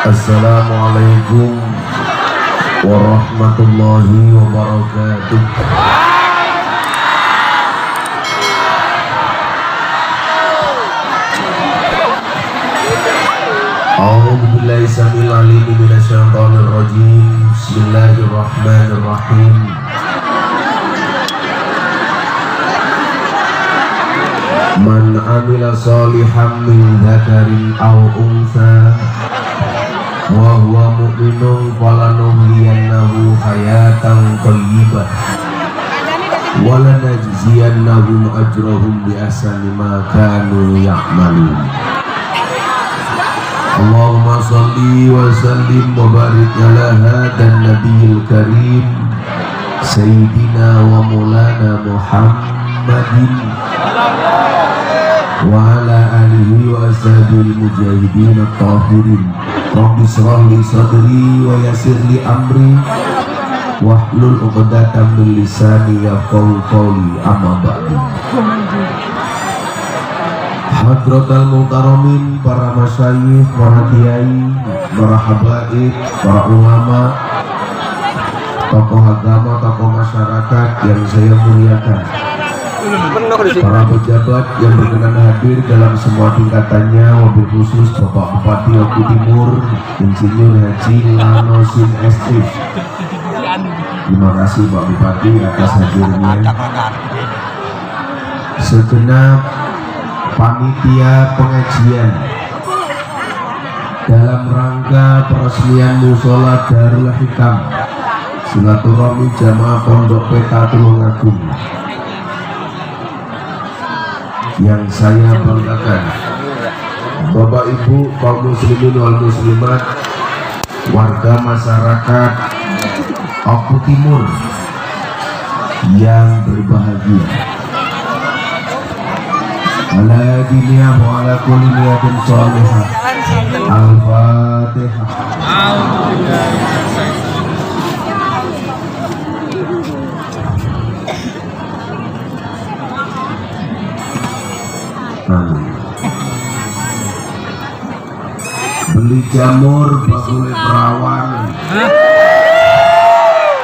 Assalamualaikum warahmatullahi wabarakatuh. A'udzu billahi samil alim minasyaitonir rajim. Bismillahirrahmanirrahim. Man amila sholihan min dzakarin aw untha wa huwa mu'minun falanuhyiyannahu hayatan thayyibah wa lanajziyannahum ajrahum bi ahsani ma kanu ya'malun. Allahumma shalli wa sallim wa barik ala hadan nabiyil karim sayyidina wa maulana Muhammadin wa ala alihi wa ashabil mujahidin at-tahirin. Rabbi shrah li sadri wa yassir li amri wahlul 'uqdatam min lisani yafqahu qawli, amma ba'du. Hadratal muhtaramin, para masyayikh, para kiai, para habaib, para ulama, tokoh agama, tokoh masyarakat yang saya muliakan, para pejabat yang berkenan hadir dalam semua tingkatannya, wabil khusus Bapak Bupati Oku Timur, Insinyur Haji Lanosin ST. Terima kasih Pak Bupati atas hadirnya. Segenap panitia pengajian dalam rangka peresmian Mushola Darul Hikam Silaturahmi Jamaah Pondok Peta Tulungagung yang saya banggakan, Bapak Ibu kaum muslimin wal muslimat, warga masyarakat Oku Timur yang berbahagia. Ala dunia wa ala kulli niyatin shalihah. Al-Fatihah. Beli jamur bakule perawan,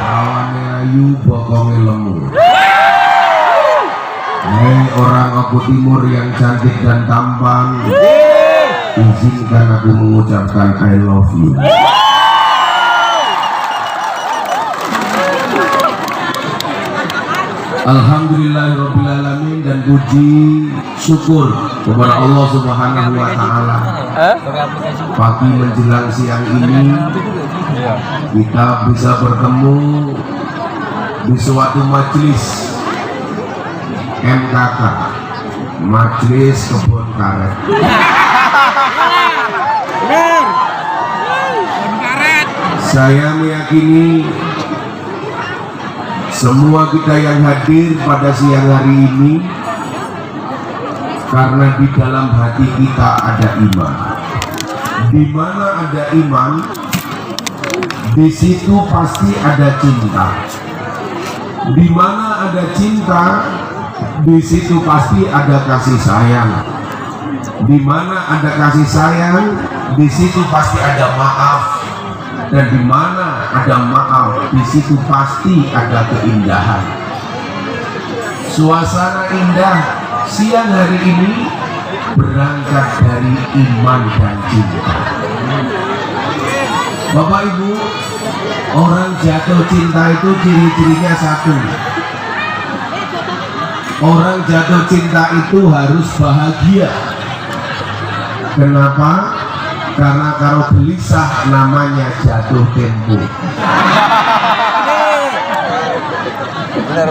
perawannya ayu bokongnya lemu. Hei orang Oku Timur yang cantik dan tampan, izinkan aku mengucapkan I love you. Alhamdulillahirrabbilalamin, dan puji syukur kepada Allah Subhanahu wa Ta'ala. Pagi menjelang siang ini kita bisa bertemu di suatu majelis MKK, Majelis Kebun Karet. Saya meyakini semua kita yang hadir pada siang hari ini karena di dalam hati kita ada iman. Di mana ada iman, di situ pasti ada cinta. Di mana ada cinta, di situ pasti ada kasih sayang. Di mana ada kasih sayang, di situ pasti ada maaf. Dan di mana ada maaf, di situ pasti ada keindahan. Suasana indah siang hari ini berangkat dari iman dan cinta. Bapak Ibu, orang jatuh cinta itu ciri-cirinya satu. Orang jatuh cinta itu harus bahagia. Kenapa? Karena kalau gelisah namanya jatuh tempo. Benar.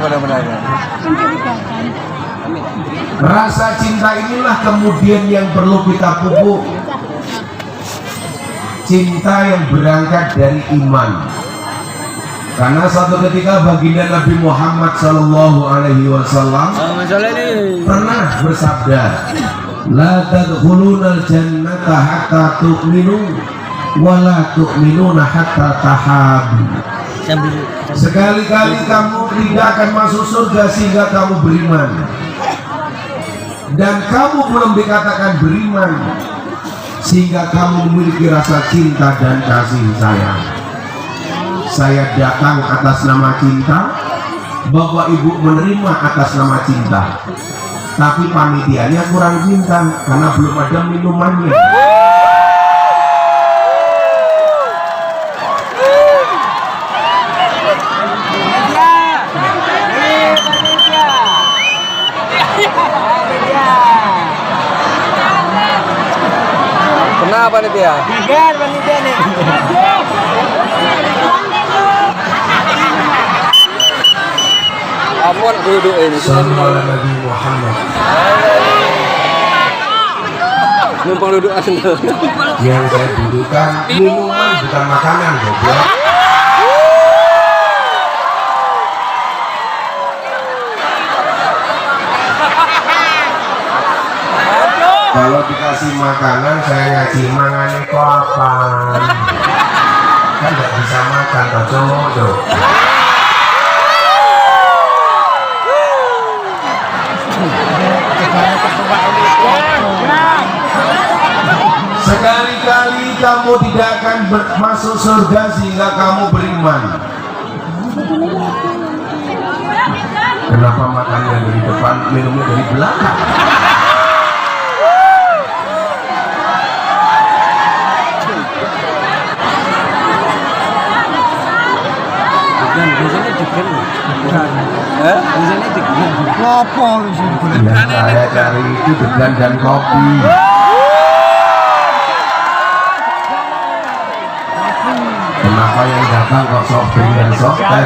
Rasa cinta inilah kemudian yang perlu kita pupuk. Cinta yang berangkat dari iman. Karena suatu ketika baginda Nabi Muhammad SAW pernah bersabda, la tadkhulunal jannata hatta tu'minu wa la tu'minuna hatta tahabu. Sekali-kali kamu tidak akan masuk surga sehingga kamu beriman, dan kamu belum dikatakan beriman sehingga kamu memiliki rasa cinta dan kasih sayang. Saya datang atas nama cinta, Bapak Ibu menerima atas nama cinta, tapi panitianya kurang cinta karena belum ada minumannya. Kenapa nih dia? Biar panitia nih. Ampun duduk ini. Sallallahu alaihi Muhammad. Numpang duduk asal. Yang saya dudukkan minuman bukan makanan, goblok. Kalau dikasih makanan saya ngaji mangane kok apa? Kan nggak bisa makan toh cowok. Sekali-kali kamu tidak akan masuk surga sehingga kamu beriman. Kenapa makannya dari depan, minumnya dari belakang? Biasanya degen. Biasanya degen. Lopo yang saya cari itu degan dan kopi. Kenapa yang datang kok soft drink dan soft teh?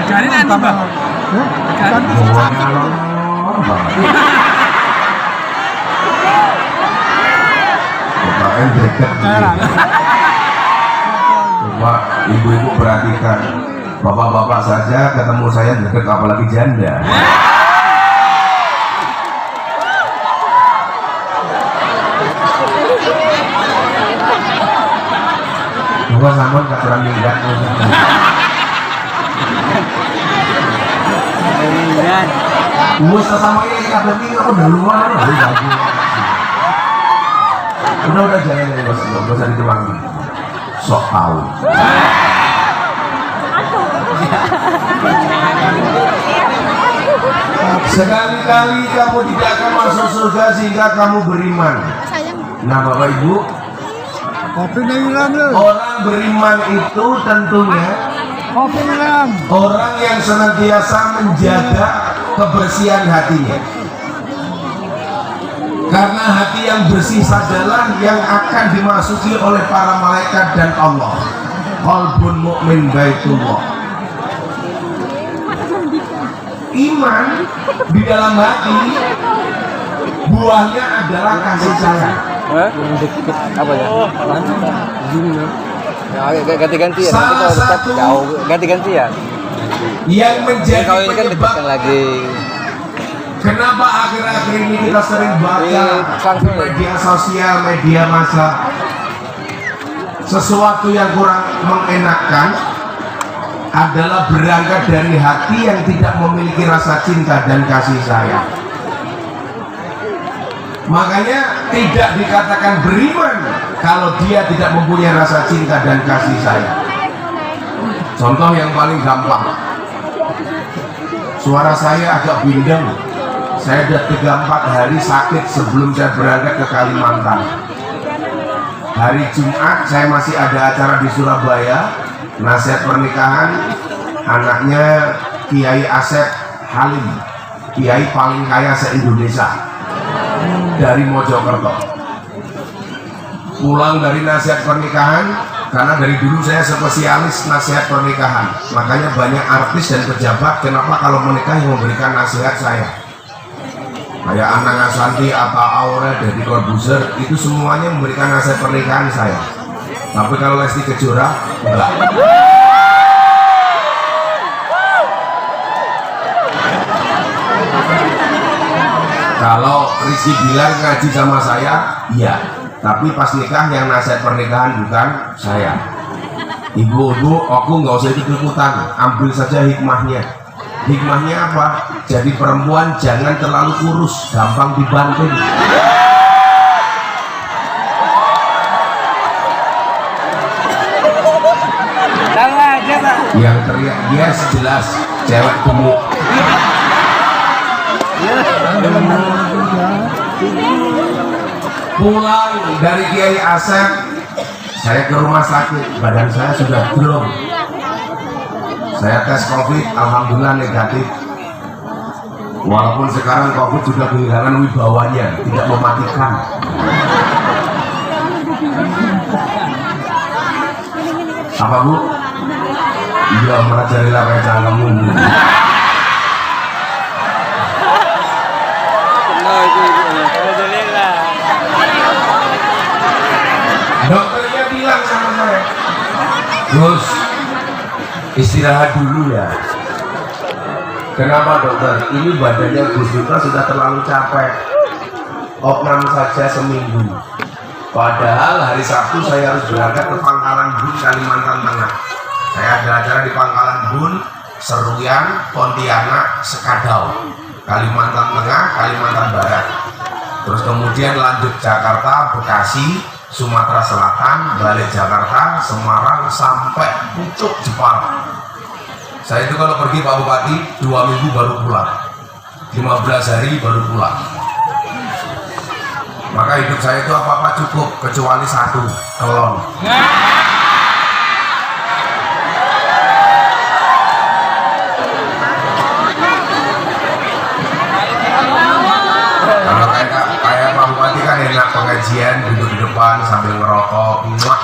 Cari nanti bang. Coba ibu-ibu perhatikan, bapak-bapak saja ketemu saya deket, apalagi janda. Gua sama gak kurang minggat. Gue sama ini kita berarti aku udah luar udah jangan ya bos, gak usah ditulangi. Sok tahu. Sekali-kali kamu tidak akan masuk surga sehingga kamu beriman. Nah Bapak Ibu, orang beriman itu tentunya orang yang senantiasa menjaga kebersihan hatinya, karena hati yang bersih sajalah yang akan dimasuki oleh para malaikat dan Allah. Qalbun mu'min baitullah. Iman di dalam hati buahnya adalah kasih sayang. Apa ya? Ya, ganti-ganti ya. Salah Nanti kalau satu jauh ganti-ganti ya. yang menjadi Kalau ini kan penyebab dekatkan lagi. kenapa akhir-akhir ini kita sering baca di media sosial, media massa, sesuatu yang kurang mengenakkan adalah berangkat dari hati yang tidak memiliki rasa cinta dan kasih sayang. Makanya tidak dikatakan beriman kalau dia tidak mempunyai rasa cinta dan kasih sayang. Contoh yang paling gampang, suara saya agak bindeng. Saya sudah 3-4 hari sakit sebelum saya berangkat ke Kalimantan. Hari Jumat saya masih ada acara di Surabaya, nasihat pernikahan anaknya Kiai Asep Halim, Kiai paling kaya se-Indonesia, dari Mojokerto. Pulang dari nasihat pernikahan, karena dari dulu saya spesialis nasihat pernikahan, makanya banyak artis dan pejabat kenapa kalau menikah yang memberikan nasihat saya. kayak Anang Ashanti, Atta Aure, Deddy Corbuzier, itu semuanya memberikan nasihat pernikahan saya. Tapi kalau Lesti Kejora, enggak. Kalau Rizky Bilar ngaji sama saya, iya. Tapi pas nikah yang nasihat pernikahan bukan saya. Ibu-ibu, aku nggak usah ikut-ikutan, ambil saja hikmahnya. Hikmahnya apa? Jadi perempuan jangan terlalu kurus, gampang dibanting. Salah aja, Pak. Yang teriak yes jelas cewek gemuk. Pulang dari Kiai Asep, saya ke rumah sakit, badan saya sudah drop. Saya tes COVID, alhamdulillah negatif. Walaupun sekarang COVID sudah kehilangan wibawanya, tidak mematikan. Apa Bu? Iya, merajarilah kayak cangkemmu. Alhamdulillah. Dokternya bilang sama saya, Gus, istirahat dulu ya. Kenapa dokter? Ini badannya Gus Dutra sudah terlalu capek. Opnam saja seminggu. Padahal hari Sabtu saya harus berangkat ke Pangkalan Bun, Kalimantan Tengah. Saya ada acara di Pangkalan Bun, Seruyan, Pontianak, Sekadau, Kalimantan Tengah, Kalimantan Barat. Terus kemudian lanjut Jakarta, Bekasi, Sumatera Selatan, balik Jakarta, Semarang, sampai Pucuk Jepara. Saya itu kalau pergi Pak Bupati 2 minggu baru pulang, 15 hari baru pulang. Maka hidup saya itu apa-apa cukup kecuali satu, kelon. Kalau kayak Pak Bupati kan enak pengajian, duduk di depan sambil ngerokok. Muah.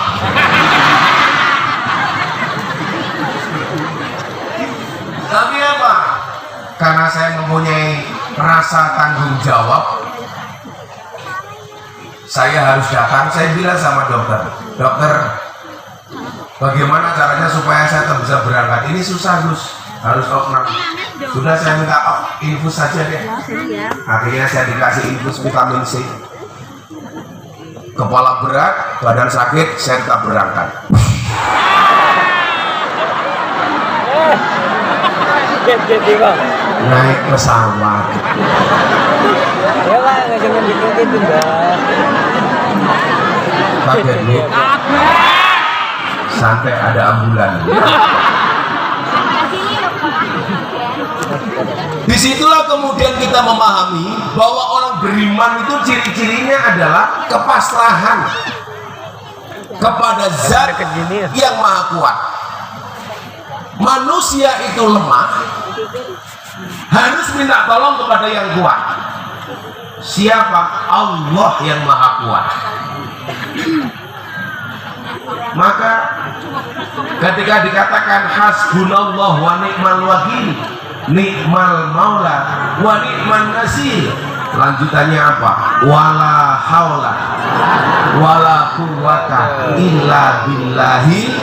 Tapi apa? Karena saya mempunyai rasa tanggung jawab, saya harus datang. Saya bilang sama dokter, dokter, bagaimana caranya supaya saya tetap bisa berangkat? Ini susah Gus, harus opnam. Sudah saya minta infus saja deh. Akhirnya saya dikasih infus vitamin C. Kepala berat, badan sakit, saya tetap berangkat. Naik pesawat. Ya Pak, nggak jangan gitu Mbak. Kaget nih. Sampai ada ambulan. Disitulah kemudian kita memahami bahwa orang beriman itu ciri-cirinya adalah kepasrahan kepada Zat yang Maha Kuat. Manusia itu lemah, harus minta tolong kepada yang kuat. Siapa? Allah yang Maha Kuat. Maka ketika dikatakan hasbunallah wa ni'mal wakil, ni'mal maula wa ni'man nasir, lanjutannya apa? Wala haula wala quwwata illa billahi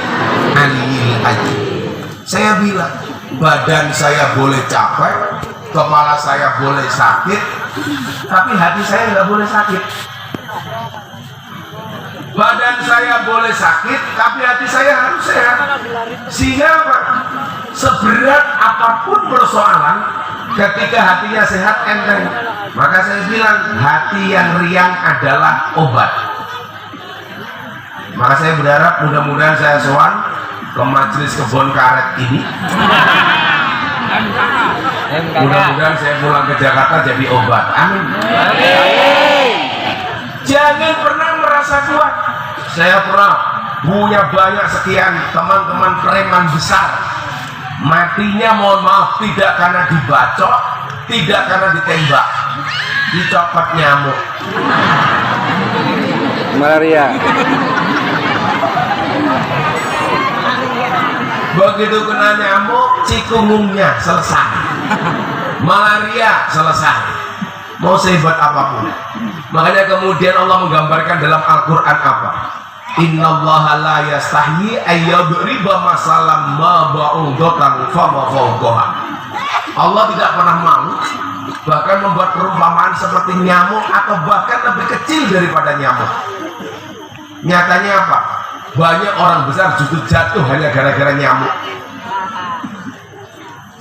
aliyil azim. Saya bilang, badan saya boleh capek, kepala saya boleh sakit, tapi hati saya nggak boleh sakit. Badan saya boleh sakit, tapi hati saya harus sehat. Sehingga apa? Seberat apapun persoalan, ketika hatinya sehat enteng. Maka saya bilang, hati yang riang adalah obat. Maka saya berharap mudah-mudahan saya sowan ke majelis kebun karet ini. Mudah-mudahan saya pulang ke Jakarta jadi obat. Amin. Jangan pernah merasa kuat. Saya pernah punya banyak sekian teman-teman preman besar. Matinya mohon maaf tidak karena dibacok, tidak karena ditembak, dicopot nyamuk. Malaria. Begitu kena nyamuk, cikungungnya selesai, malaria selesai. mau sehebat apapun. Makanya kemudian Allah menggambarkan dalam Al-Quran apa? Innallaha la yastahyi ayyadriba masalam ma ba'udatan fama fawqaha. Allah tidak pernah malu bahkan membuat perumpamaan seperti nyamuk atau bahkan lebih kecil daripada nyamuk. Nyatanya apa? Banyak orang besar justru jatuh hanya gara-gara nyamuk.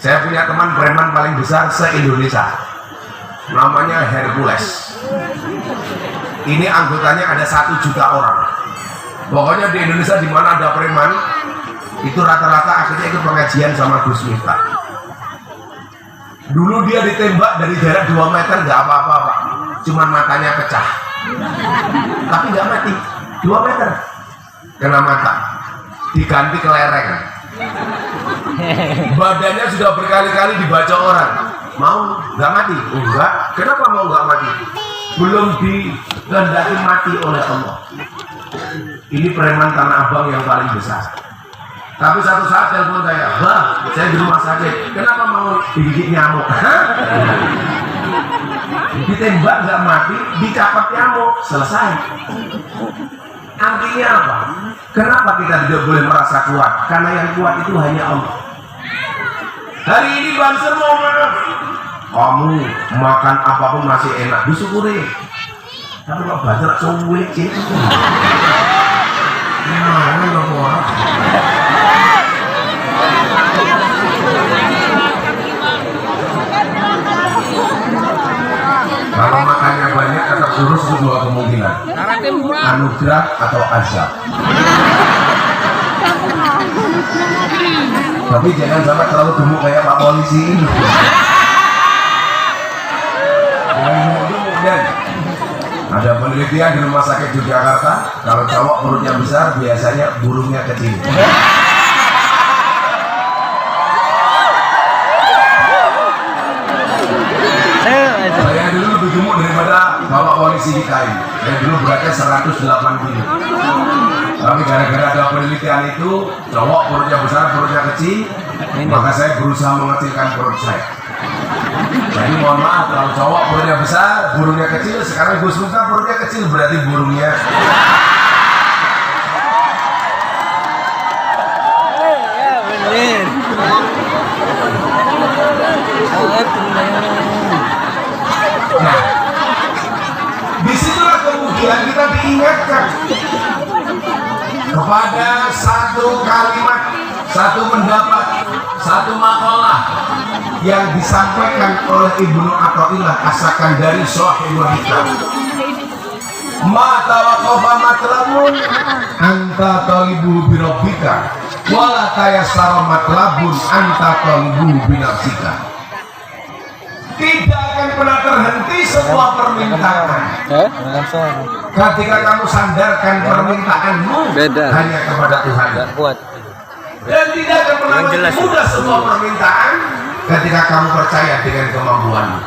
Saya punya teman preman paling besar se-Indonesia, namanya Hercules. Ini anggotanya ada 1 juta orang. Pokoknya di Indonesia di mana ada preman itu rata-rata akhirnya ikut pengajian sama Gus Miftah. Dulu dia ditembak dari jarak 2 meter nggak apa-apa Pak, cuman matanya pecah, tapi nggak mati. 2 meter kena mata, diganti kelereng. Badannya sudah berkali-kali dibaca orang, mau nggak mati? Enggak. Kenapa mau nggak mati? Belum dikehendaki mati oleh Allah. Ini preman Tanah Abang yang paling besar. Tapi satu saat telepon saya, "Bang, saya di rumah sakit. Kenapa mau digigit nyamuk?" Ditembak nggak mati, dicapet nyamuk, selesai. Artinya apa? Kenapa kita tidak boleh merasa kuat? Karena yang kuat itu hanya Allah. Hari ini Banser mau maaf. Kamu makan apapun masih enak, disyukuri. Tapi kok Banser cuek sih? Gimana nggak kuat? Kalau makannya banyak tetap kurus itu 2 kemungkinan, anugerah atau azab. Tapi jangan sampai terlalu gemuk kayak Pak Polisi ini. Dan ada penelitian di Rumah Sakit Yogyakarta, kalau cowok perutnya besar biasanya burungnya kecil. Saya dulu lebih gemuk daripada bapak polisi kita ini. Saya dulu beratnya 108 kilo. Tapi gara-gara ada penelitian itu, cowok perutnya besar, perutnya kecil, maka saya berusaha mengecilkan perut saya. Jadi mohon maaf, kalau cowok perutnya besar, burungnya kecil, sekarang Gus Miftah perutnya kecil, berarti burungnya. Ya bener. Nah, disitulah kemudian kita diingatkan kepada satu kalimat, satu pendapat, satu makalah yang disampaikan oleh Ibnu Athaillah As-Sakandari Shahihul Hikam. Ma tawaqqafa matlabun anta talibu bi rabbika wala tayassara matlabun anta talibu bi nafsika. Tidak akan pernah terhenti sebuah permintaan ketika kamu sandarkan permintaanmu hanya kepada Tuhan. Dan tidak akan pernah mudah sebuah permintaan ketika kamu percaya dengan kemampuanmu.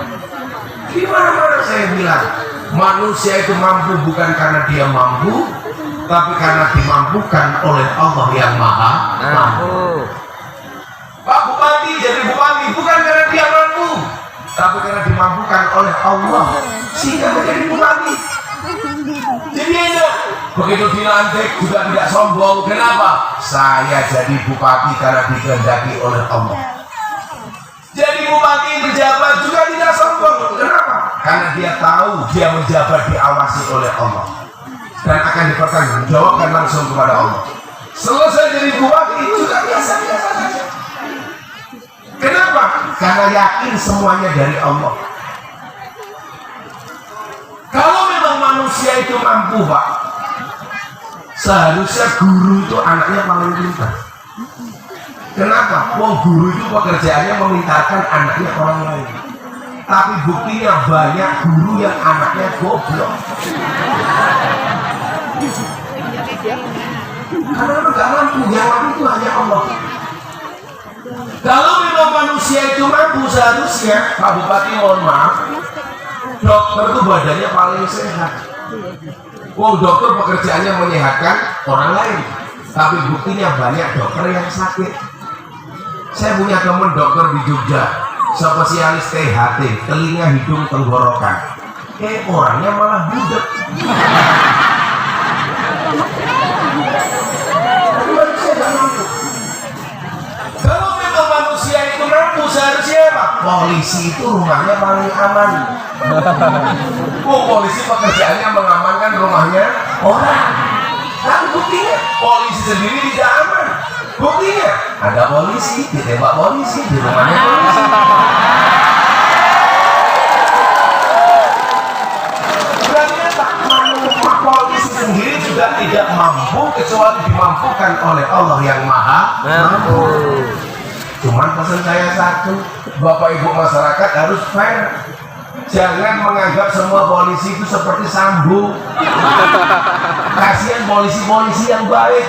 Gimana saya bilang, manusia itu mampu bukan karena dia mampu, tapi karena dimampukan oleh Allah yang Maha Mampu. Pak Bupati jadi bupati bukan karena dia mampu, tapi karena dimampukan oleh Allah sehingga menjadi bupati. Jadi enak. Begitu dilantik juga tidak sombong. Kenapa? Saya jadi bupati karena dikehendaki oleh Allah. Jadi bupati pejabat juga tidak sombong. Kenapa? Karena dia tahu dia menjabat diawasi oleh Allah dan akan dipertanggungjawabkan langsung kepada Allah. Selesai jadi bupati juga biasa-biasa saja. Kenapa? Karena yakin semuanya dari Allah. Kalau memang manusia itu mampu, Pak, seharusnya guru itu anaknya paling pintar. Kenapa? Wong guru itu pekerjaannya memintarkan anaknya orang lain. Tapi buktinya banyak guru yang anaknya goblok. Karena nggak mampu, yang mampu itu hanya Allah. Kalau memang manusia itu mampu, seharusnya Pak Bupati mohon maaf, dokter itu badannya paling sehat. Wong dokter pekerjaannya menyehatkan orang lain, tapi buktinya banyak dokter yang sakit. Saya punya teman dokter di Jogja, spesialis THT, telinga, hidung, tenggorokan. Orangnya malah budek. Kalau memang manusia itu mampu, seharusnya apa? Polisi itu rumahnya paling aman. Polisi pekerjaannya mengamankan rumahnya orang. Kan buktinya polisi sendiri tidak aman. Buktinya ada polisi ditembak polisi di rumahnya polisi. Berarti apa? Polisi sendiri juga tidak mampu kecuali dimampukan oleh Allah yang Maha Mampu. Cuman pesan saya satu, Bapak Ibu masyarakat harus fair. Jangan menganggap semua polisi itu seperti Sambo. Kasihan polisi-polisi yang baik.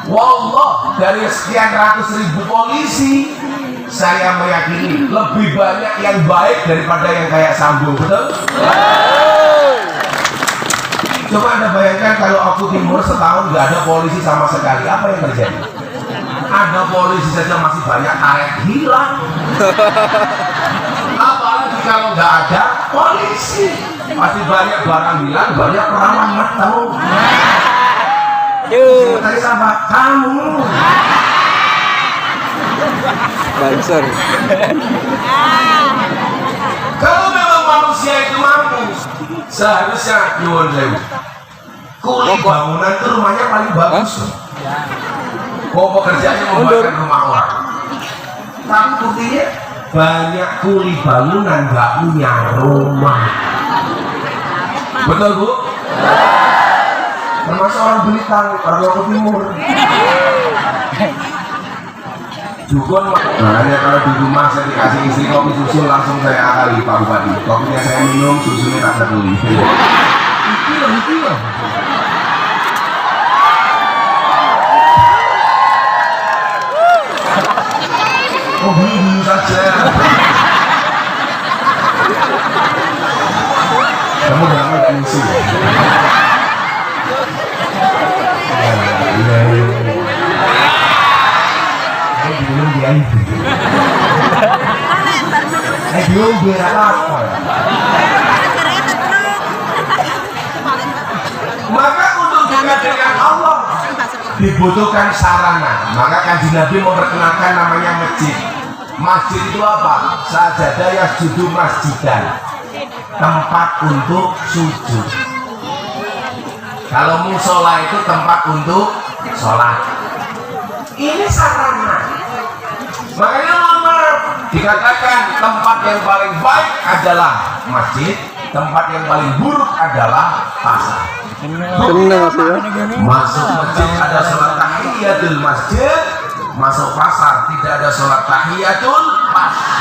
Wallah, dari sekian ratus ribu polisi, saya meyakini lebih banyak yang baik daripada yang kayak Sambo. Betul? Coba Anda bayangkan kalau aku timur setahun nggak ada polisi sama sekali, apa yang terjadi? Ada polisi saja masih banyak karet hilang. Apalagi kalau nggak ada polisi, pasti banyak barang hilang, banyak perawan metau. Tadi sama kamu. Banser. Kalau memang manusia itu mampu, seharusnya nyuwun sewu. Kuli bangunan itu rumahnya paling bagus. Kok pekerjaannya membuatkan rumah orang. Tapi buktinya banyak kuli bangunan nggak punya rumah. Betul Bu? Termasuk orang Blitar, orang Lombok Timur. Dukun, makanya kalau di rumah saya dikasih istri kopi susu langsung saya akali Pak Bupati. Kopinya saya minum, susunya tak saya beli. Itu loh. Oh bingung saja. Kamu jangan emosi. Belum dia itu. Belum dia apa? Maka untuk dekat dengan Allah dibutuhkan sarana. Maka Kanjeng Nabi memperkenalkan namanya masjid. Masjid itu apa? Sajadah yasjudu masjidan, tempat untuk sujud. Kalau musola itu tempat untuk sholat. Ini sarana. Makanya maaf, dikatakan tempat yang paling baik adalah masjid, tempat yang paling buruk adalah pasar. Masuk masjid ada sholat tahiyatul masjid, masuk pasar tidak ada sholat tahiyatul pasar.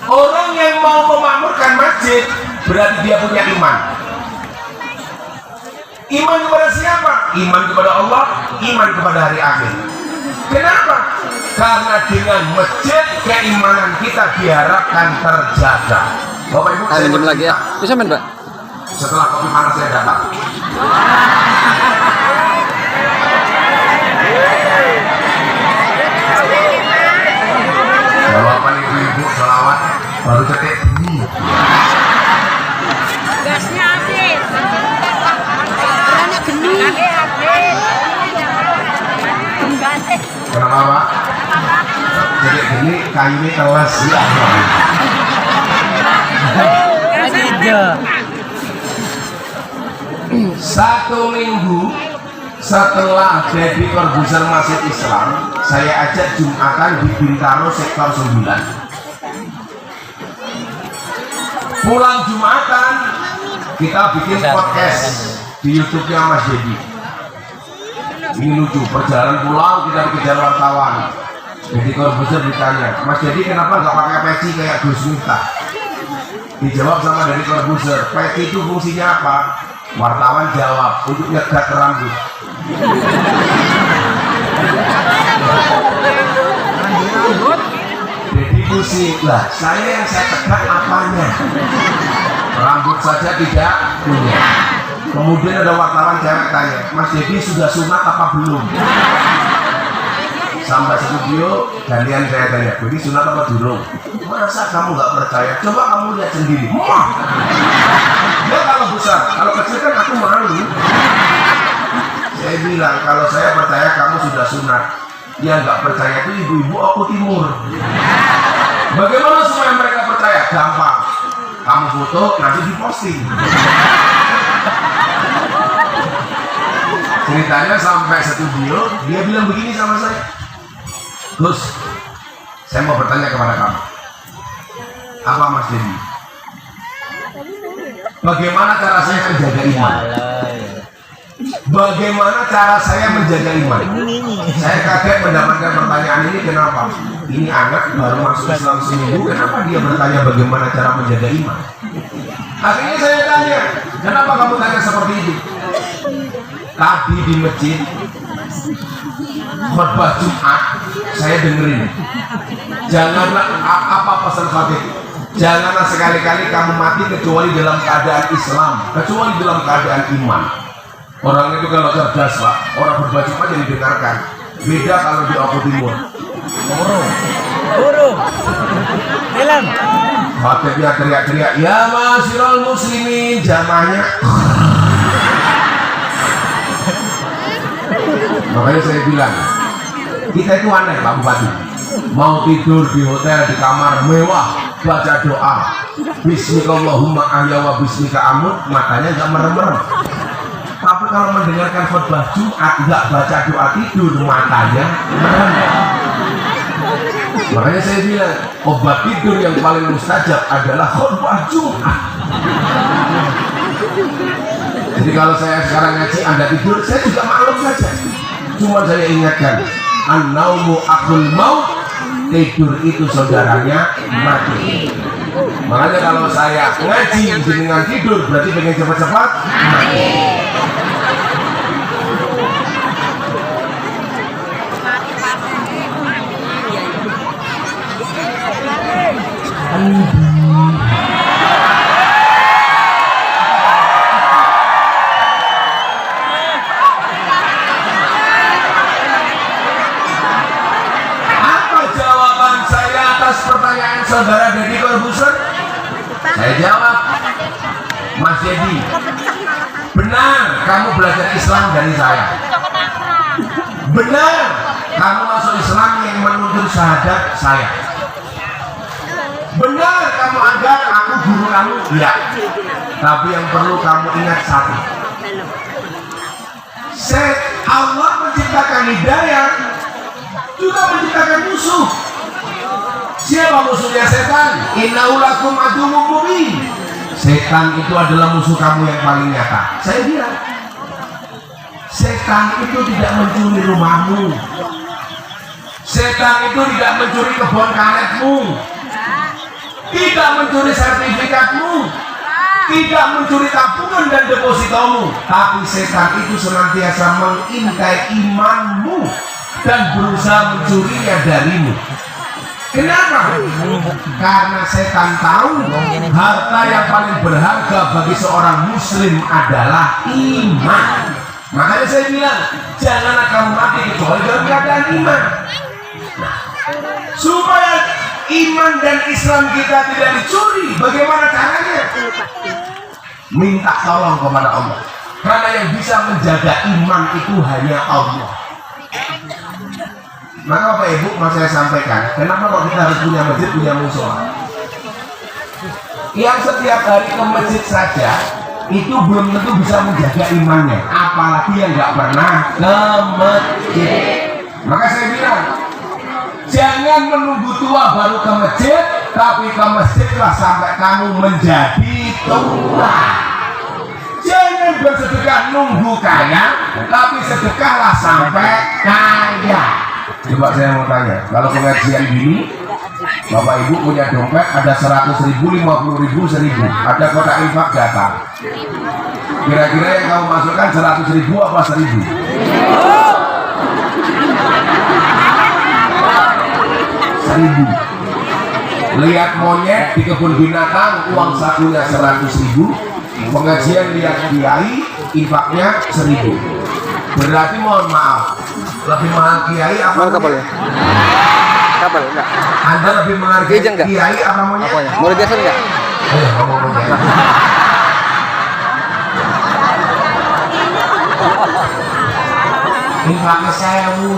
Orang yang mau memakmurkan masjid berarti dia punya iman. Iman kepada siapa? Iman kepada Allah, iman kepada hari akhir. Kenapa? Karena dengan masjid keimanan kita diharapkan terjaga. Bapak Ibu, saya minum lagi ya. Bisa main, Pak? Setelah kopi panas saya datang. Bapak Ibu selawat baru cetek ini. Gasnya habis. Orangnya geni. Kenapa Pak? Cetek gini kayunya kelas ya. Satu minggu setelah Deddy Corbuzier Masjid Islam, saya ajak Jumatan di Bintaro sektor 9. Pulang Jumatan kita bikin podcast di YouTube-nya Mas Deddy. Ini lucu, perjalanan pulang kita dikejar wartawan. Deddy Corbuzier ditanya, Mas Deddy kenapa nggak pakai peci kayak Gus Miftah? Dijawab sama Deddy Corbuzier, peci itu fungsinya apa? Wartawan jawab, untuk nyegat rambut. Jadi pusing lah, saya yang saya tegak apanya? Rambut saja tidak punya. Kemudian ada wartawan cewek tanya, Mas Deddy sudah sunat apa belum? Sampai studio, gantian saya tanya, ini sunat apa durung? Masa kamu nggak percaya? Coba kamu lihat sendiri. Wah! Ya kalau besar, kalau kecil kan aku malu. Saya bilang, kalau saya percaya kamu sudah sunat. Dia nggak percaya itu ibu-ibu aku timur. Bagaimana supaya mereka percaya? Gampang. Kamu foto, nanti diposting. Ceritanya sampai studio, dia bilang begini sama saya. Gus, saya mau bertanya kepada kamu. Apa Mas Dedi? Bagaimana cara saya menjaga iman? Bagaimana cara saya menjaga iman? Saya kaget mendapatkan pertanyaan ini. Kenapa? Ini anak baru masuk Islam seminggu. Kenapa dia bertanya bagaimana cara menjaga iman? Akhirnya saya tanya, kenapa kamu tanya seperti itu? Tadi di masjid khutbah Jumat saya dengerin, janganlah apa pesan Fatih, janganlah sekali-kali kamu mati kecuali dalam keadaan Islam, kecuali dalam keadaan iman. Orang itu kalau cerdas Pak, orang khutbah Jumat yang didengarkan. Beda kalau di Oku Timur. Burung. Film. Fatihnya teriak-teriak, ya masyirul muslimin, jamaahnya. Makanya saya bilang, kita itu aneh Pak Bupati. Mau tidur di hotel, di kamar mewah, baca doa Bismillahumma ahya wa bismika amut, matanya gak merem-merem. Tapi kalau mendengarkan khutbah Jumat, gak baca doa tidur, matanya merem. Makanya saya bilang, obat tidur yang paling mustajab adalah khutbah Jumat. Jadi kalau saya sekarang ngaji Anda tidur, saya juga maklum saja. Cuma saya ingatkan, an-naumu akhul maut, tidur itu saudaranya mati. Makanya kalau saya ngaji dengan tidur, berarti pengen cepat-cepat mati. Saudara Deddy Corbuzier, saya jawab, Mas Deddy, benar kamu belajar Islam dari saya. Benar kamu masuk Islam yang menuntut syahadat saya. Benar kamu anggap aku guru kamu, iya. Tapi yang perlu kamu ingat satu, Allah menciptakan hidayah, juga menciptakan musuh. Siapa musuhnya setan? Innahu lakum aduwwum mubin. Setan itu adalah musuh kamu yang paling nyata. Saya bilang, setan itu tidak mencuri rumahmu. Setan itu tidak mencuri kebun karetmu. Tidak mencuri sertifikatmu. Tidak mencuri tabungan dan depositomu. Tapi setan itu senantiasa mengintai imanmu dan berusaha mencurinya darimu. Kenapa? Karena setan tahu harta yang paling berharga bagi seorang muslim adalah iman. Makanya saya bilang, janganlah kamu mati kecuali dalam keadaan iman. Nah, supaya iman dan Islam kita tidak dicuri, bagaimana caranya? Minta tolong kepada Allah. Karena yang bisa menjaga iman itu hanya Allah. Maka Bapak Ibu mau saya sampaikan, kenapa kok kita harus punya masjid, punya musola? Yang setiap hari ke masjid saja itu belum tentu bisa menjaga imannya, apalagi yang nggak pernah ke masjid. Maka saya bilang, jangan menunggu tua baru ke masjid, tapi ke masjidlah sampai kamu menjadi tua. Jangan bersedekah nunggu kaya, tapi sedekahlah sampai kaya. Coba saya mau tanya, kalau pengajian gini, Bapak Ibu punya dompet ada 100.000, 50.000, 1.000, ada kotak infak datang. Kira-kira yang kamu masukkan 100.000 apa 1.000? 1.000. Lihat monyet di kebun binatang, uang sakunya 100.000. Pengajian lihat kiai, infaknya 1.000. Berarti mohon maaf, lebih mahal kiai apa Mau kapal ya? monyet? Kapal enggak? Anda lebih menghargai Gejeng nggak? kiai apa monyet? Apanya? Mau digeser enggak? Ayo ngomong monyet. Ini pakai sewu,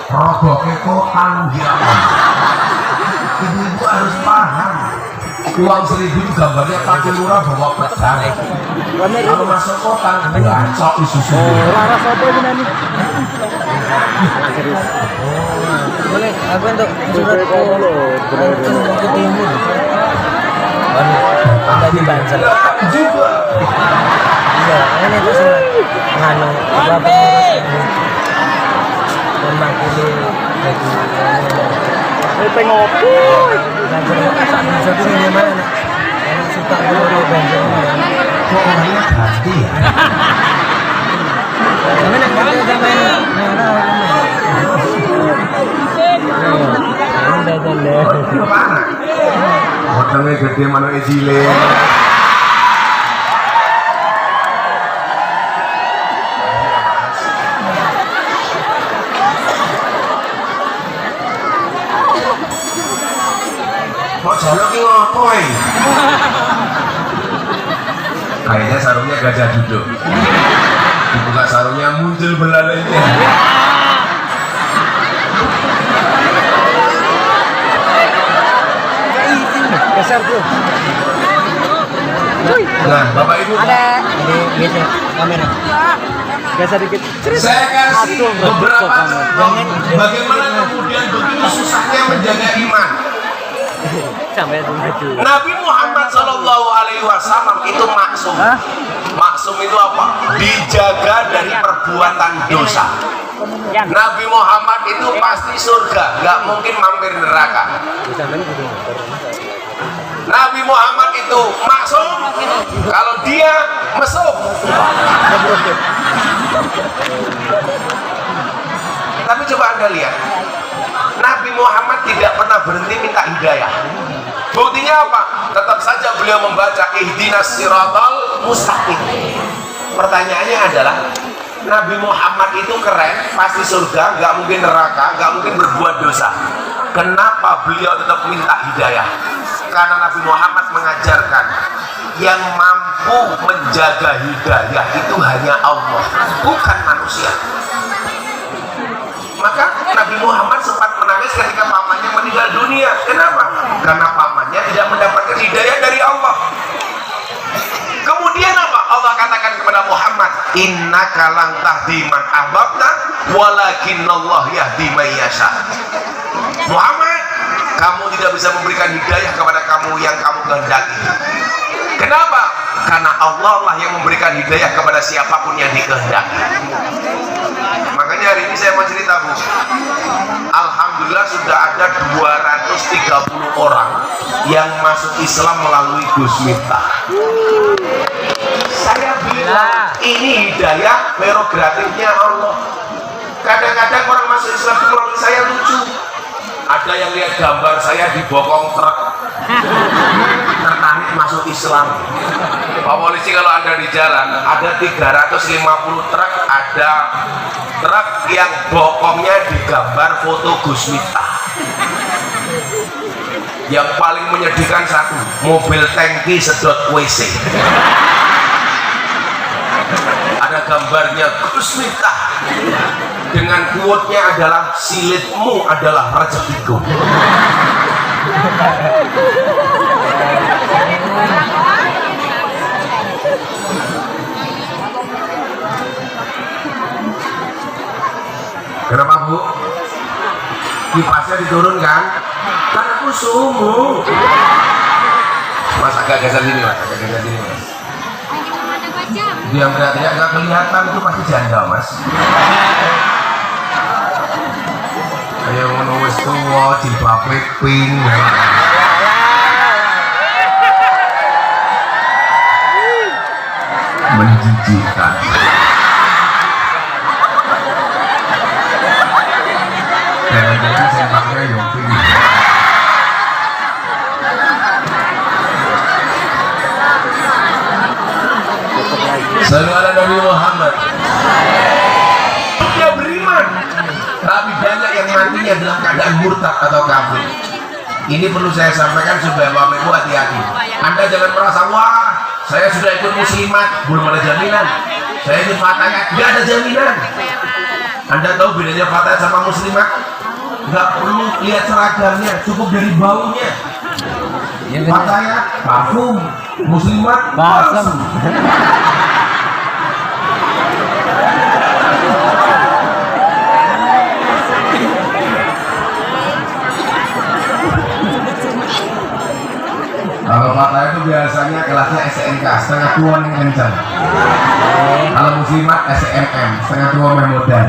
rogoknya kokan dia. Ibu-ibu harus paham. Uang 1.000 gambarnya pakai lurah bawa pedang. Kalau masuk kokan, bacok isusu. Laras apa ini nani? Boleh, aku untuk surat ke timur. Ada di Banjar. Juga. Iya, ini itu surat nganu apa memakili bagi pengopi. Banjar satu ini mana? Yang suka dulu Banjar. Kok orangnya ganti ya? Jangan yang kita sampai Mana? Potongnya gede mana ejile. Kok jaluk ki ngopo iki? Kayaknya sarungnya gajah duduk. Dibuka sarungnya muncul belalainya. geser tuh. Nah, Bapak Ibu, Ada ini geser kamera. Geser dikit. saya kasih Aduh, beberapa jangan. contoh bagaimana kemudian begitu susahnya menjaga iman. Sampai maju. Nabi Muhammad SAW itu maksum. Hah? Maksum itu apa? Dijaga dari perbuatan dosa. Nabi Muhammad itu pasti surga, nggak mungkin mampir neraka. Nabi Muhammad itu maksum, kalau dia mesum. Tapi coba Anda lihat, Nabi Muhammad tidak pernah berhenti minta hidayah. Buktinya apa? Tetap saja beliau membaca ihdinas siratal mustaqim. Pertanyaannya adalah, Nabi Muhammad itu keren, pasti surga, nggak mungkin neraka, nggak mungkin berbuat dosa. Kenapa beliau tetap minta hidayah? Karena Nabi Muhammad mengajarkan yang mampu menjaga hidayah itu hanya Allah, bukan manusia. Maka Nabi Muhammad sempat menangis ketika pamannya meninggal dunia. Kenapa? Karena pamannya tidak mendapatkan hidayah dari Allah. Kemudian apa? Allah katakan kepada Muhammad, innaka lang tahdi man ahbabta walakinnallahu yahdi man yasha. Muhammad, kamu tidak bisa memberikan hidayah kepada kamu yang kamu kehendaki. Kenapa? Karena Allah lah yang memberikan hidayah kepada siapapun yang dikehendaki. Makanya hari ini saya mau cerita, Bu. Alhamdulillah sudah ada 230 orang yang masuk Islam melalui Gus Miftah. Saya bilang ini hidayah prerogatifnya Allah. Kadang-kadang orang masuk Islam melalui saya lucu. Ada yang lihat gambar saya di bokong truk, tertarik masuk Islam. Pak polisi, kalau Anda di jalan ada 350 truk, ada truk yang bokongnya digambar foto Gus Miftah. Yang paling menyedihkan satu, mobil tangki sedot WC. Ada gambarnya Gus Miftah dengan quote-nya adalah silitmu adalah rezekiku. Kenapa, Bu? Kipasnya diturunkan? Karena aku sumu. Mas agak geser sini, Mas. Agak geser sini, Mas. Dia teriak-teriak nggak kelihatan, itu pasti janda, Mas. Ayo menulis tua, jilbabe pink. Menjijikan. Jangan-jangan sempaknya yang pink. Sallu ala Nabi Muhammad. Dia beriman. matinya dalam keadaan murtad atau kafir. Ini perlu saya sampaikan supaya Bapak Ibu hati-hati. Anda jangan merasa, wah saya sudah ikut muslimat, belum ada jaminan. Saya ikut fatayat, nggak ada jaminan. Anda tahu bedanya fatayat sama muslimat? Nggak perlu lihat seragamnya, cukup dari baunya. Fatayat parfum, muslimat balsam. Kalau fatayat itu biasanya kelasnya SMK, setengah tua yang kencang. Kalau muslimat SMM, setengah tua yang modal.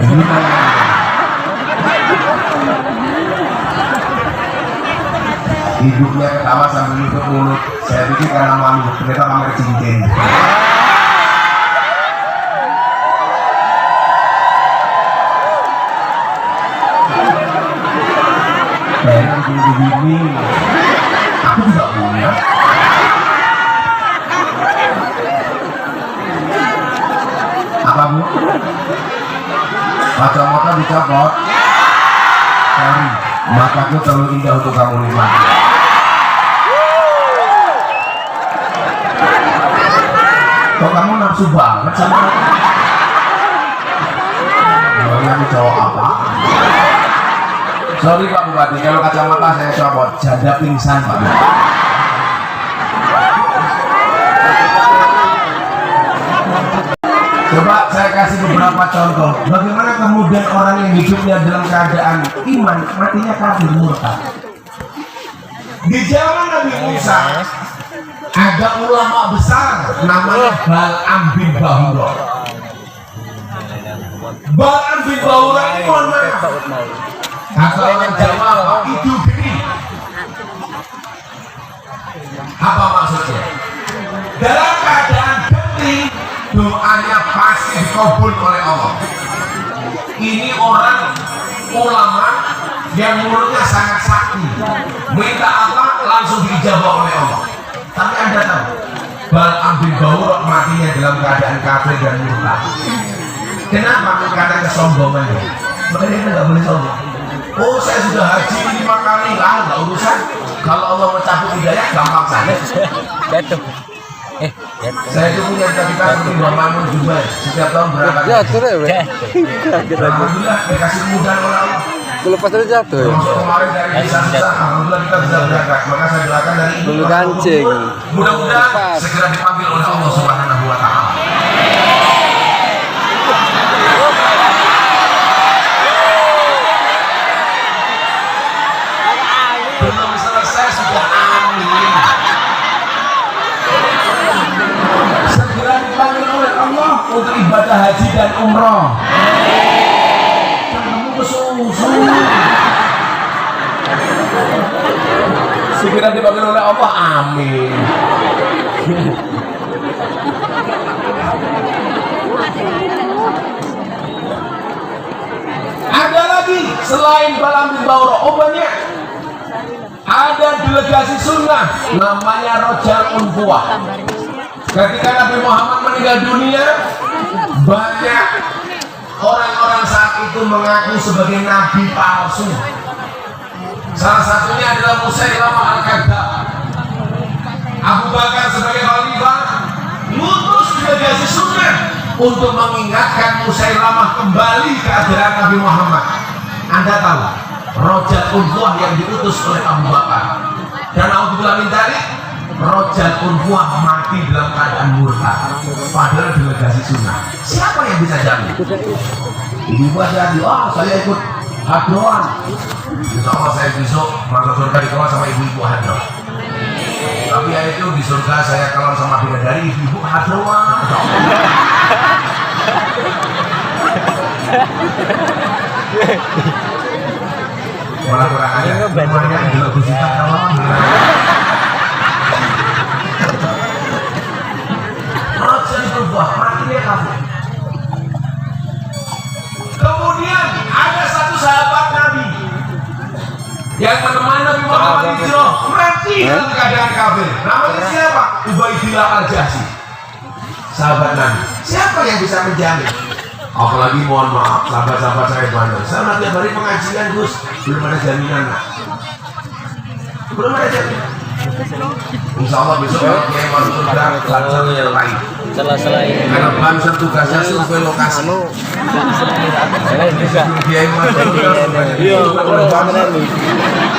Hidupnya ketawa sambil nutup mulut. Saya pikir karena malu, ternyata pamer cincin. Kayak begini, aku juga punya. Apa Bu? Kacamata dicopot. Sorry, mataku terlalu indah untuk kamu nikmati. Kok kamu nafsu banget sama aku? Ini cowok apa? Sorry Pak Bupati, kalau kacamata saya copot, janda pingsan Pak. Coba saya kasih beberapa contoh. Bagaimana kemudian orang yang hidupnya dalam keadaan iman, matinya kafir murtad. Di zaman Nabi Musa ada ulama besar namanya Bal'am bin Bahura. Bal'am bin Bahura ini mohon maaf, kata orang Jawa itu gini. Apa maksudnya? Dalam keadaan genting, doanya pasti dikabul oleh Allah. Ini orang ulama yang mulutnya sangat sakti, minta apa langsung diijabah oleh Allah. Tapi Anda tahu, Bal'am bin Bahura matinya dalam keadaan kafir dan murtad. Kenapa? Karena kesombongannya. Makanya kita nggak boleh sombong. Oh, saya sudah haji 5 kali, nggak urusan. Kalau Allah mencabut hidayah, gampang saja. Jatuh. Saya itu punya cita-cita seperti Mbak Mamun juga. Setiap tahun berangkat. Jatuh ya. Alhamdulillah dikasih kemudahan oleh Allah. Lepas itu jatuh. Termasuk kemarin dari desa-desa, alhamdulillah kita bisa berangkat. Maka saya doakan dari ini. Bulu kancing. Mudah-mudahan segera dipanggil oleh Allah Subhanahu wa Ta'ala. Belum selesai sudah amin. Segera dipanggil oleh Allah untuk ibadah haji dan umroh. Kamu kesusu. Segera dipanggil oleh Allah, amin. Ada lagi selain Bal'am bin Bahura, banyak. Ada delegasi sunnah namanya Rojal Unfuah. Ketika Nabi Muhammad meninggal dunia, banyak orang-orang saat itu mengaku sebagai nabi palsu. Salah satunya adalah Musailamah Al-Kadzdzab. Abu Bakar sebagai khalifah ngutus delegasi sunnah untuk mengingatkan Musailamah kembali ke ajaran Nabi Muhammad. Anda tahu, Rojal Unfuah yang diutus oleh Abu Bakar, dan Alhamdulillah min dzalik, Rojal Unfuah mati dalam keadaan murtad, padahal delegasi sunnah. Siapa yang bisa jamin? Ibu hati-hati, saya ikut hadroan. Insya Allah saya besok masuk surga dikawal sama ibu-ibu hadro. Tapi ya itu di surga saya kalau sama bidadari ibu hadroan. Malah kurang aja. Banyak juga kusita kalau Rojal berbuah matinya kafir. Kemudian ada satu sahabat Nabi yang menemani Nabi Muhammad hijrah, mati dalam keadaan kafir. Namanya siapa? Ubaidillah Al-Jahsy. Sahabat Nabi. Siapa yang bisa menjamin Apalagi mohon maaf, sahabat-sahabat saya banyak. Saya udah tiap hari pengajian Gus, belum ada jaminan. Belum ada jaminan. Insya Allah besok yang masuk surga Banser yang lain. Selain Karena Banser tugasnya survei lokasi. Dia yang masuk surga,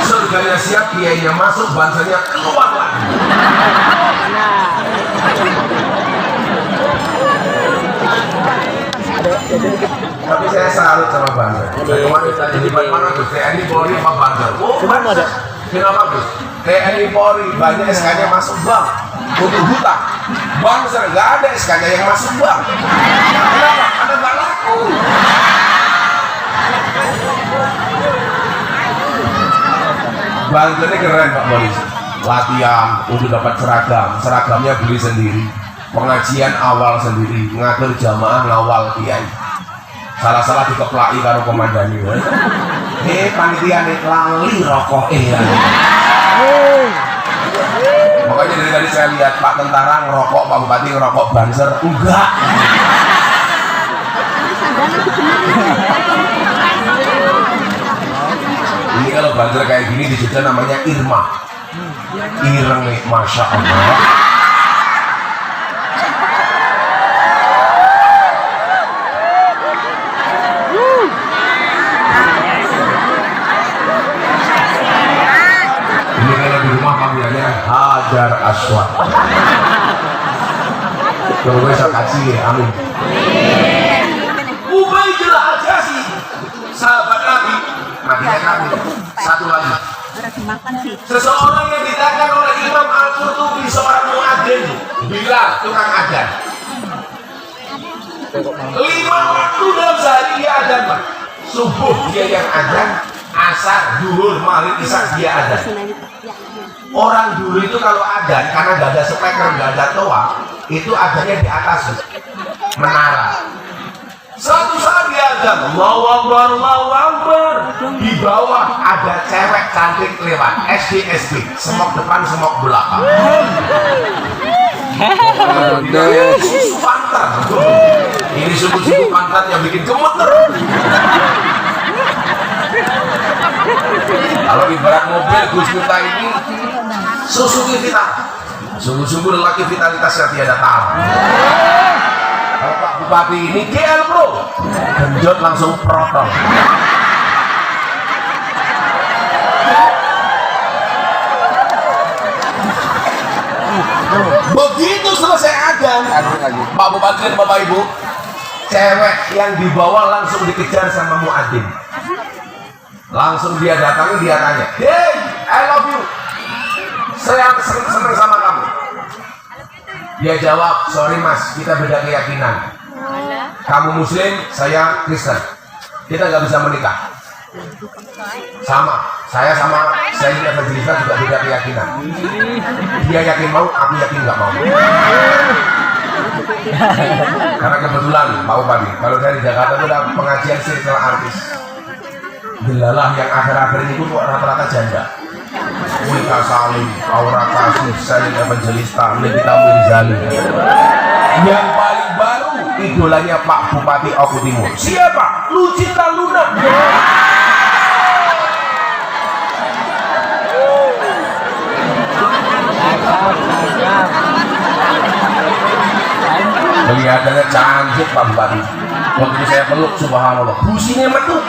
surganya siap, kiainya masuk, Bansernya keluar lagi. Tapi saya salut sama Banser. Saya kemarin tadi di mana Gus? TNI Polri apa Banser? Oh Banser. Kenapa Gus? TNI Polri banyak SK-nya masuk bank untuk hutang. Banser nggak ada SK-nya yang masuk bank. Kenapa? Karena nggak laku. Banser ini keren Pak Polisi. Latihan untuk dapat seragam, seragamnya beli sendiri. Pengajian awal sendiri, ngatur jamaah ngawal kiai. Salah-salah dikeplaki karo komandani. Panitia nih lali rokok ya. Makanya dari tadi saya lihat Pak Tentara ngerokok, Pak Bupati ngerokok, Banser enggak. Ini kalau Banser kayak gini di Jogja namanya Irma. Ireng nih, Masya Allah. Hajar Aswad. Kalau saya kasih ya, amin. Ubaidillah Al-Jasi, sahabat Nabi, Nabinya kami. Satu lagi. Seseorang yang ditanya oleh Imam Al-Qurtubi, seorang muadzin, bilang tukang adzan. 5 waktu dalam sehari dia adzan, Pak. Subuh dia yang adzan, asar, zuhur, maghrib, isya dia adzan. Orang dulu itu kalau adzan karena nggak ada speaker, nggak ada toa, itu adzannya di atas menara. Suatu saat dia adzan, Allahu Akbar, Allahu Akbar. Di bawah ada cewek cantik lewat, SD, semok depan, semok belakang. Susu pantat. Ini susu pantat yang bikin gemeter. Kalau ibarat mobil Gus Miftah ini Suzuki Vitara, sungguh-sungguh lelaki vitalitasnya tiada tara. Kalau Pak Bupati ini GL Pro, genjot langsung protol. Begitu selesai adzan, Pak Bupati dan Bapak Ibu, cewek yang dibawa langsung dikejar sama muadzin. Langsung dia datangi, dia tanya, "Hey, I love you. Saya senang sama kamu." Dia jawab, "Sorry mas, kita beda keyakinan. Kamu Muslim, saya Kristen. Kita nggak bisa menikah." Sama, saya evangelista juga beda keyakinan. Dia yakin mau, aku yakin nggak mau. Karena kebetulan mau pagi, kalau saya di Jakarta itu ada pengajian circle artis. Delalah yang akhir-akhir ini pun rata-rata janda. Wika Salim, Aura Kasih, Salim Evangelista, Nikita Mirzali. Yang paling baru idolanya Pak Bupati Oku Timur. Siapa? Lucinta Luna. Kelihatannya cantik Pak Bupati. Waktu saya peluk, subhanallah, businya metu.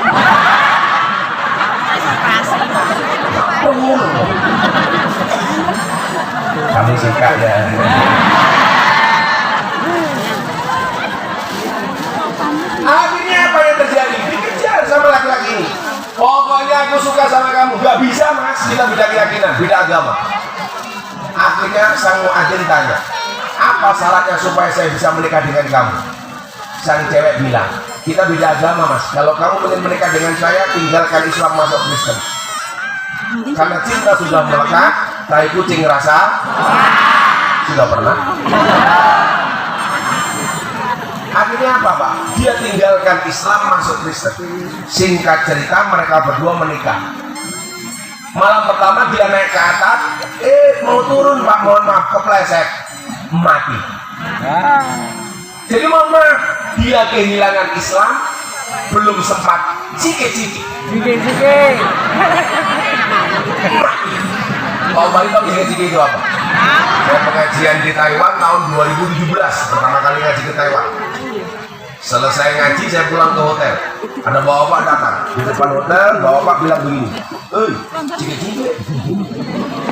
Kami suka ya. Akhirnya apa yang terjadi? Dikejar sama laki-laki ini. Pokoknya aku suka sama kamu. Gak bisa mas, kita beda keyakinan, beda agama. Akhirnya sang muadzin tanya, apa syaratnya supaya saya bisa menikah dengan kamu? Sang cewek bilang, kita beda agama mas. Kalau kamu ingin menikah dengan saya, tinggalkan Islam, masuk Kristen. Karena cinta sudah melekat, tai kucing rasa sudah pernah. Akhirnya apa Pak? Dia tinggalkan Islam, masuk Kristen. Singkat cerita, mereka berdua menikah. Malam pertama dia naik ke atas, mau turun Pak, mohon maaf, kepleset, mati. Jadi mohon maaf, dia kehilangan Islam belum sempat cike-cike. Pak Bali tahu cike-cike itu apa? Saya pengajian di Taiwan tahun 2017, pertama kali ngaji ke Taiwan. Selesai ngaji saya pulang ke hotel, ada bapak datang di depan hotel, bapak bilang begini, cike-cike.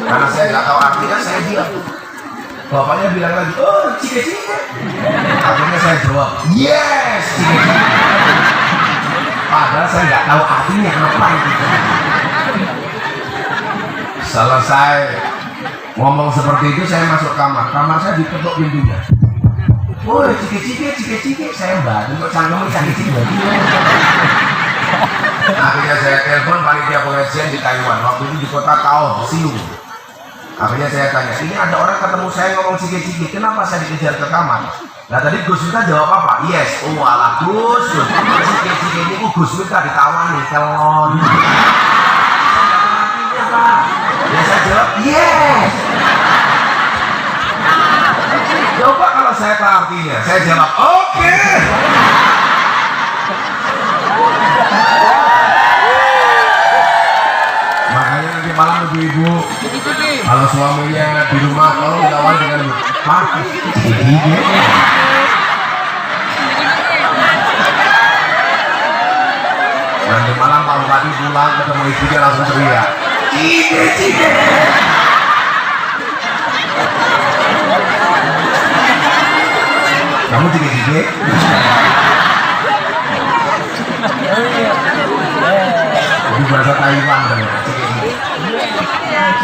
Karena saya nggak tahu artinya, saya bilang. Bapaknya bilang lagi, cike-cike. Akhirnya saya jawab, yes, cike-cike. Padahal saya nggak tahu artinya apa itu. Selesai ngomong seperti itu, saya masuk kamar. Kamar saya diketuk pintunya. Woi, cike-cike, saya bantu kok canggung cike-cike. Akhirnya saya telepon panitia pengajian di Taiwan. Waktu itu di kota Kaohsiung. Akhirnya saya tanya, ini ada orang ketemu saya ngomong cike-cike, kenapa saya dikejar ke kamar? Nah tadi Gus Miftah jawab apa? Yes, alah Gus, cike-cike ini Gus Miftah ditawani kelon. Ya saya jawab, yes. Coba kalau saya tahu artinya, saya jawab, oke. Makanya nanti malam ibu-ibu, kalau suaminya di rumah, tolong dilawan dengan Pak, nanti malam Pak Bupati pulang ketemu ibunya langsung teriak, cike-cike. Kamu cike-cike? Itu bahasa Taiwan kan?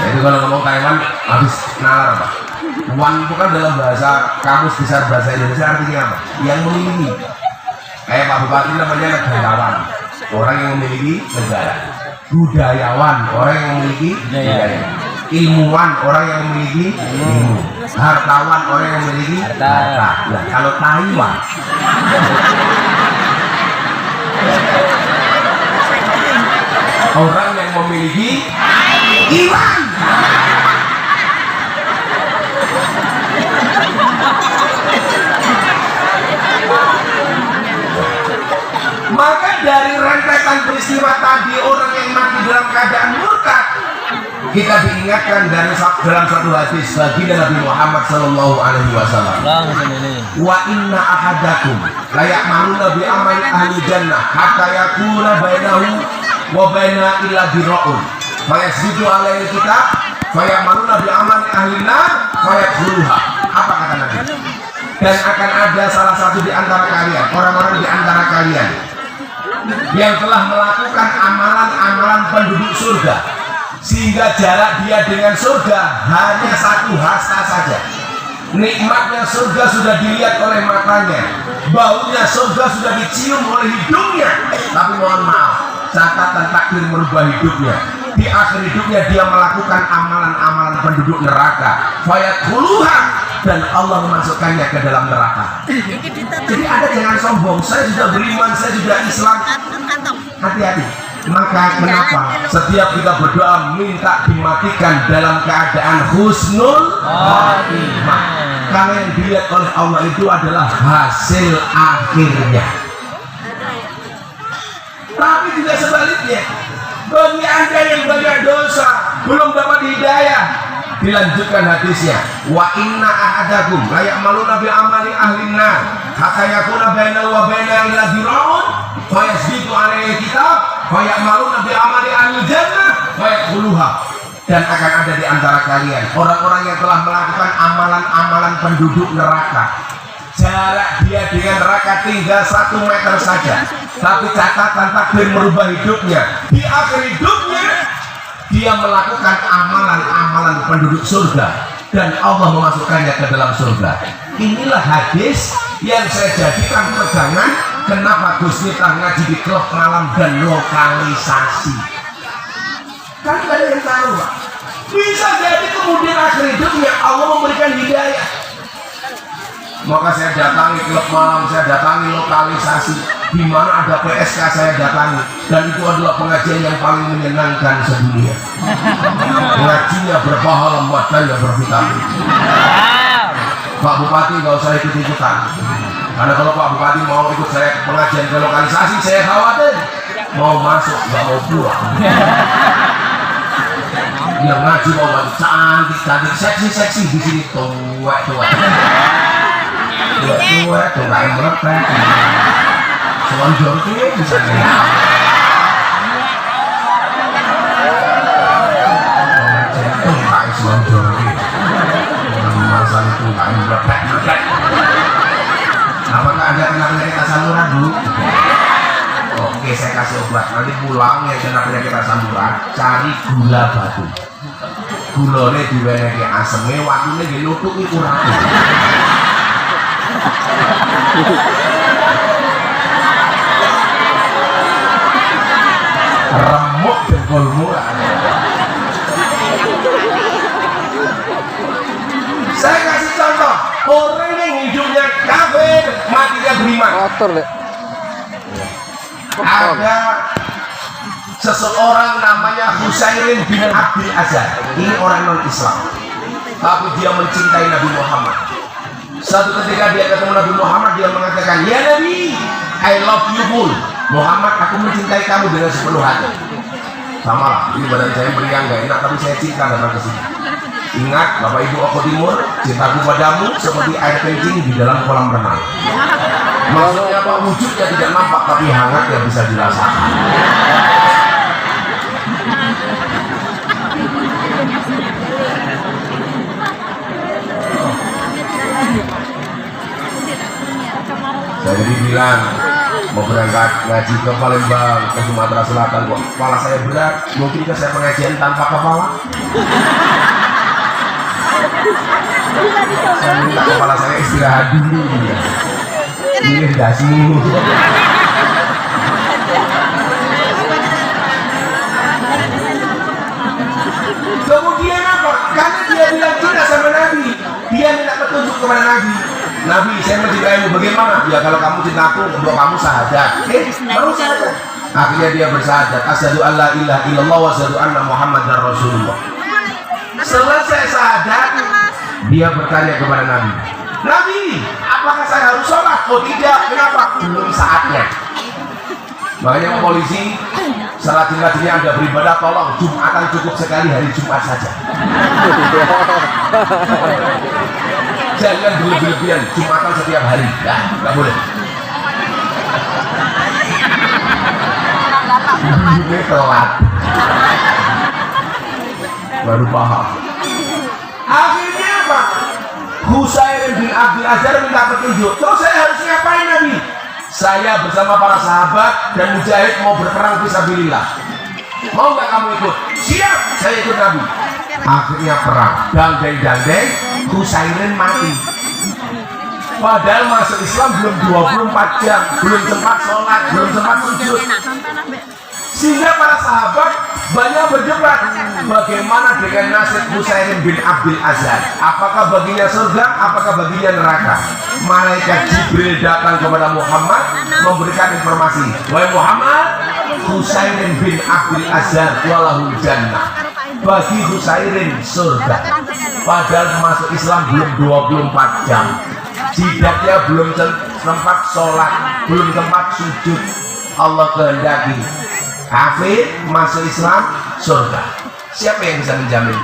Jadi kalau ngomong Taiwan habis nalar apa? Wan itu kan dalam bahasa kamus besar bahasa Indonesia artinya apa? Yang memiliki. Kayak Pak Bupati namanya negarawan, orang yang memiliki negara. Budayawan, orang yang memiliki budaya. Ilmuwan, orang yang memiliki ilmu. Hartawan, orang yang memiliki harta. Nah, kalau Taiwan orang yang memiliki iman. Maka dari rentetan peristiwa tadi, orang yang mati dalam keadaan murtad, kita diingatkan dalam satu hadis baginda Nabi Muhammad Sallallahu Alaihi Wasallam. Wa inna ahadakum layak manuna bi amali ahli jannah hatta yakuna bainahu wa baina illa birra'un fayasjudu alaihi kitab fayamanuna bi amali ahli nar fayadkhuluha. Apa kata Nabi? Dan akan ada salah satu di antara kalian, orang-orang di antara kalian yang telah melakukan amalan-amalan penduduk surga, sehingga jarak dia dengan surga hanya satu hasta saja. Nikmatnya surga sudah dilihat oleh matanya, baunya surga sudah dicium oleh hidungnya, tapi mohon maaf, catatan takdir merubah hidupnya. Di akhir hidupnya dia melakukan amalan-amalan penduduk neraka, fayadkhuluha, dan Allah memasukkannya ke dalam neraka. Jadi Anda jangan sombong, saya sudah beriman, saya sudah Islam. Hati-hati. Maka kenapa setiap kita berdoa minta dimatikan dalam keadaan husnul khatimah? Karena yang dilihat oleh Allah itu adalah hasil akhirnya. Tapi juga sebaliknya, bagi Anda yang banyak dosa, belum dapat hidayah, dilanjutkan hadisnya, wa inna ahadakum layak maluna bi amali ahli nar hatta yakuna bainahu wa baina illa dira'un fa yasbiqu alaihi kitab fa ya'maluna bi amali ahli jannah fa yadkhuluha. Dan akan ada di antara kalian orang-orang yang telah melakukan amalan-amalan penduduk neraka, jarak dia dengan neraka tinggal 1 meter saja, tapi catatan takdir merubah hidupnya. Di akhir hidupnya dia melakukan amalan-amalan penduduk surga dan Allah memasukkannya ke dalam surga. Inilah hadis yang saya jadikan pegangan kenapa Gus Miftah ngaji di klub malam dan lokalisasi. Kan gak ada yang tahu, Pak. Bisa jadi kemudian akhir hidupnya Allah memberikan hidayah. Maka saya datangi klub malam, saya datangi lokalisasi, di mana ada PSK saya datangi, dan itu adalah pengajian yang paling menyenangkan sedunia. Pengajiannya berpahala, matanya bervitamin. Pak Bupati nggak usah ikut-ikutan. Karena kalau Pak Bupati mau ikut saya pengajian ke lokalisasi, saya khawatir mau masuk nggak mau pulang. Yang ngaji mau baju cantik, seksi di sini tuwek tuh nggak melepet. Selonjor tuh bisa lihat. Jantung nggak selonjor ini. Masalah itu nggak melepet. Apakah Anda kena penyakit asam urat dulu? Oke, saya kasih obat. Nanti pulang yang kena penyakit asam urat, cari gula batu. Gulanya diwenehi asemnya, waktunya dilutuk itu rapi. Remuk dengkulmu. Saya kasih contoh, orang yang hidupnya kafir, matinya beriman. Kotor deh. Ada seseorang namanya Husairin bin Abdul Azhar. Ini orang non-Islam, tapi dia mencintai Nabi Muhammad. Suatu ketika dia ketemu Nabi Muhammad, dia mengatakan, "Ya Nabi, I love you full. Muhammad, aku mencintai kamu dengan sepenuh hati." Sama lah, ini badan saya meriang gak enak, tapi saya cinta datang ke sini. Ingat, Bapak Ibu Oko Timur, cintaku padamu seperti air kencing di dalam kolam renang. Maksudnya apa? Wujudnya tidak nampak, tapi hangat yang bisa dirasakan. Saya jadi bilang mau berangkat ngaji ke Palembang, ke Sumatera Selatan, kok kepala saya berat, mungkinkah saya pengajian tanpa kepala? Saya minta kepala saya istirahat dulu. Ini dasmu. Kemudian apa? Karena dia bilang tidak sama Nabi, dia minta petunjuk kepada Nabi. Nabi, saya mencintaimu, bagaimana? Ya kalau kamu cintaku, untuk kamu syahadat. Mau syahadat? Akhirnya dia bersyahadat, asyhadu an la ilaha illallah wa asyhadu anna muhammadar rasulullah. Selesai syahadat, dia bertanya kepada Nabi, Nabi, apakah saya harus sholat? Oh tidak, kenapa? Belum saatnya. Makanya polisi, serajin-rajinnya Anda beribadah, tolong Jumatan cukup sekali, hari Jumat saja. Jangan berlebihan, Jumatan setiap hari, ya, nggak boleh. Ini telat, baru paham. Akhirnya apa? Husairin bin Abdul Azhar minta petunjuk. Terus saya harus ngapain Nabi? Saya bersama para sahabat dan mujahid mau berperang fisabilillah. Mau nggak kamu ikut? Siap, saya ikut Nabi. Akhirnya perang, dandeng-dandeng, Husairin mati. Padahal masuk Islam belum 24 jam, belum sempat sholat, belum sempat sujud. Sehingga para sahabat banyak berdebat, bagaimana dengan nasib Husairin bin Abdul Azhar? Apakah baginya surga, apakah baginya neraka? Malaikat Jibril datang kepada Muhammad memberikan informasi, wahai Muhammad, Husairin bin Abdul Azhar walahul jannah. Bagi Husairin surga. Padahal masuk Islam belum 24 jam. Jidatnya belum sempat sholat, belum sempat sujud. Allah kehendaki kafir masuk Islam surga. Siapa yang bisa menjamin?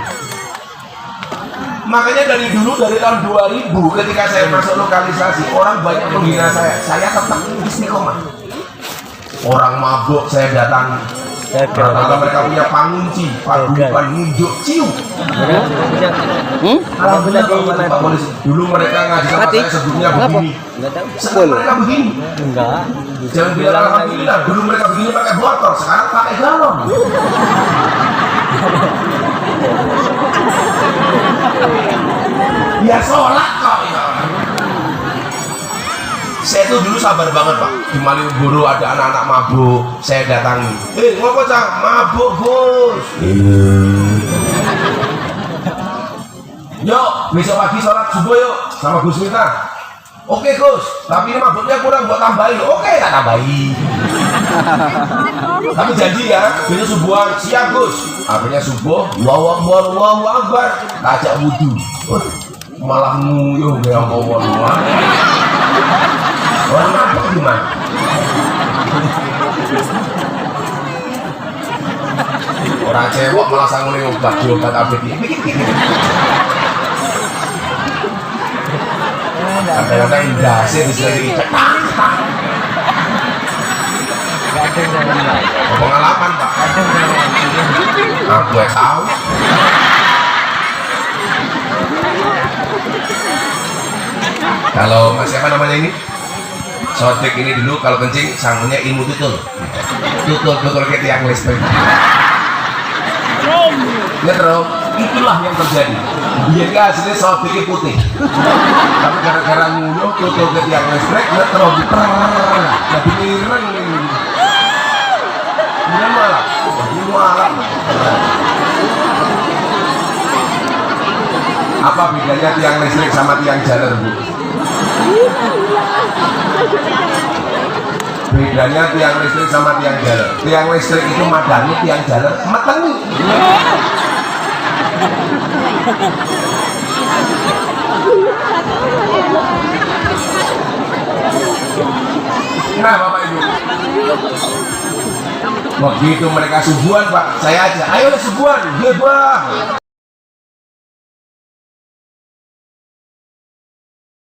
Makanya dari dulu, dari tahun 2000 ketika saya masuk lokalisasi, orang banyak menghina saya tetap istiqomah. Orang mabuk saya datang, rata-rata mereka punya pangunci, paguyuban, nunjuk, cium. Alhamdulillah Pak Polisi. Dulu mereka ngaji sama saya sebelumnya begini. Sekarang mereka begini. Enggak. Jangan bilang alhamdulillah. Dulu mereka begini pakai botol, sekarang pakai galon. Ya sholat kok. Saya tuh dulu sabar banget Pak. Di Malioboro ada anak-anak mabuk, saya datangi. Ngopo cang? Mabuk Gus. Yuk, besok pagi sholat subuh yuk sama Gus Miftah. Oke Gus, tapi ini mabuknya kurang, buat tambahin. Oke, tak tambahin. Tapi janji ya, besok subuhan siap Gus. Akhirnya subuh, Allahu Akbar, ajak wudhu. Malah nguyuh kayak ngomong. Orang mabuk gimana? Orang cewek malah sanggup obat diobat abis ini. Kadang-kadang indahnya bisa diikat. Pengalaman Pak. Aku tahu. Kalau siapa namanya ini? Sodik ini dulu kalau kencing sangunya ilmu tutul kayak tiang listrik. Ya terus itulah yang terjadi. Dia kan aslinya sodiknya putih, tapi gara-gara ngunyuh tutul ke tiang listrik, ya terus jadi ireng. Kemudian malah, apa bedanya tiang listrik sama tiang jalan, Bu? Bedanya tiang listrik sama tiang jalan. Tiang listrik itu madani, tiang jalan metengi. Nah Bapak Ibu, begitu mereka subuhan Pak, saya aja, ayo subuhan, dia bah.